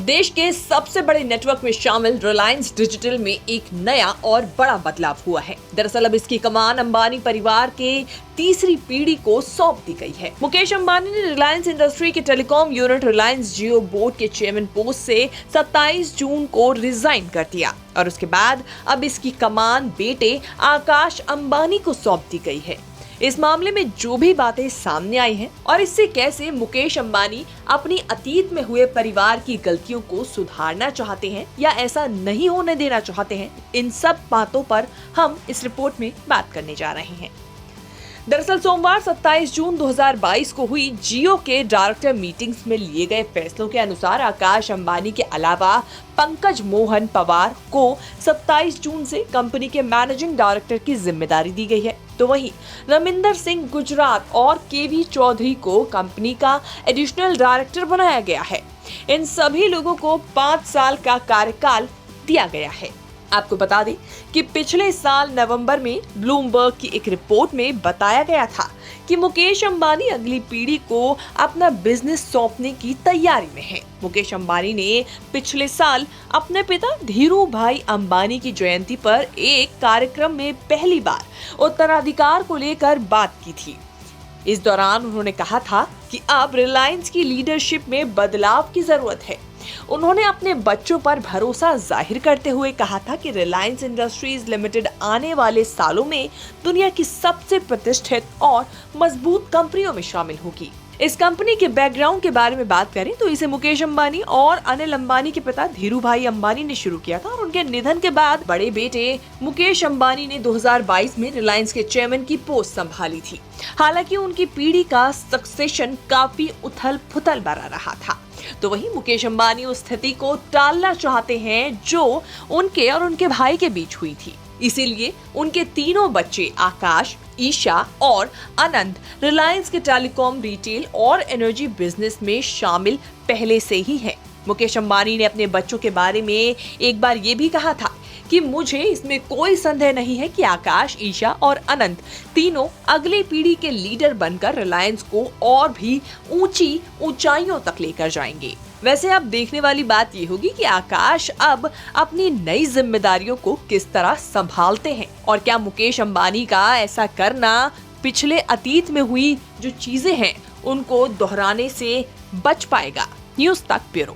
देश के सबसे बड़े नेटवर्क में शामिल रिलायंस डिजिटल में एक नया और बड़ा बदलाव हुआ है। दरअसल अब इसकी कमान अंबानी परिवार के तीसरी पीढ़ी को सौंप दी गई है। मुकेश अंबानी ने रिलायंस इंडस्ट्री के टेलीकॉम यूनिट रिलायंस जियो बोर्ड के चेयरमैन पोस्ट से 27 जून को रिजाइन कर दिया और उसके बाद अब इसकी कमान बेटे आकाश अंबानी को सौंप दी गई है। इस मामले में जो भी बातें सामने आई हैं और इससे कैसे मुकेश अंबानी अपनी अतीत में हुए परिवार की गलतियों को सुधारना चाहते हैं या ऐसा नहीं होने देना चाहते हैं, इन सब बातों पर हम इस रिपोर्ट में बात करने जा रहे हैं। दरअसल सोमवार 27 जून 2022 को हुई जियो के डायरेक्टर मीटिंग्स में लिए गए फैसलों के अनुसार आकाश अंबानी के अलावा पंकज मोहन पवार को 27 जून से कंपनी के मैनेजिंग डायरेक्टर की जिम्मेदारी दी गई है। तो वहीं रमिंदर सिंह गुजरात और केवी चौधरी को कंपनी का एडिशनल डायरेक्टर बनाया गया है। इन सभी लोगों को 5 साल का कार्यकाल दिया गया है। आपको बता दें कि पिछले साल नवंबर में ब्लूमबर्ग की एक रिपोर्ट में बताया गया था कि मुकेश अंबानी अगली पीढ़ी को अपना बिजनेस सौंपने की तैयारी में है। मुकेश अंबानी ने पिछले साल अपने पिता धीरू भाई अंबानी की जयंती पर एक कार्यक्रम में पहली बार उत्तराधिकार को लेकर बात की थी। इस दौरान उन्होंने कहा था कि अब रिलायंस की लीडरशिप में बदलाव की जरूरत है। उन्होंने अपने बच्चों पर भरोसा जाहिर करते हुए कहा था कि रिलायंस इंडस्ट्रीज लिमिटेड आने वाले सालों में दुनिया की सबसे प्रतिष्ठित और मजबूत कंपनियों में शामिल होगी। इस कंपनी के बैकग्राउंड के बारे में बात करें तो इसे मुकेश अंबानी और अनिल अंबानी के पिता धीरू भाई अंबानी ने शुरू किया था और उनके निधन के बाद बड़े बेटे मुकेश अंबानी ने 2022 में रिलायंस के चेयरमैन की पोस्ट संभाली थी। हालांकि उनकी पीढ़ी का सक्सेशन काफी उथल पुथल भरा रहा था। तो वहीं मुकेश अंबानी उस स्थिति को टालना चाहते हैं जो उनके और उनके भाई के बीच हुई थी। इसीलिए उनके तीनों बच्चे आकाश, ईशा और अनंत रिलायंस के टेलीकॉम, रिटेल और एनर्जी बिजनेस में शामिल पहले से ही हैं। मुकेश अंबानी ने अपने बच्चों के बारे में एक बार ये भी कहा था कि मुझे इसमें कोई संदेह नहीं है कि आकाश, ईशा और अनंत तीनों अगली पीढ़ी के लीडर बनकर रिलायंस को और भी ऊंची ऊंचाइयों तक लेकर जाएंगे। वैसे अब देखने वाली बात ये होगी कि आकाश अब अपनी नई जिम्मेदारियों को किस तरह संभालते हैं और क्या मुकेश अंबानी का ऐसा करना पिछले अतीत में हुई जो चीजें हैं उनको दोहराने से बच पाएगा। न्यूज़ तक ब्यूरो।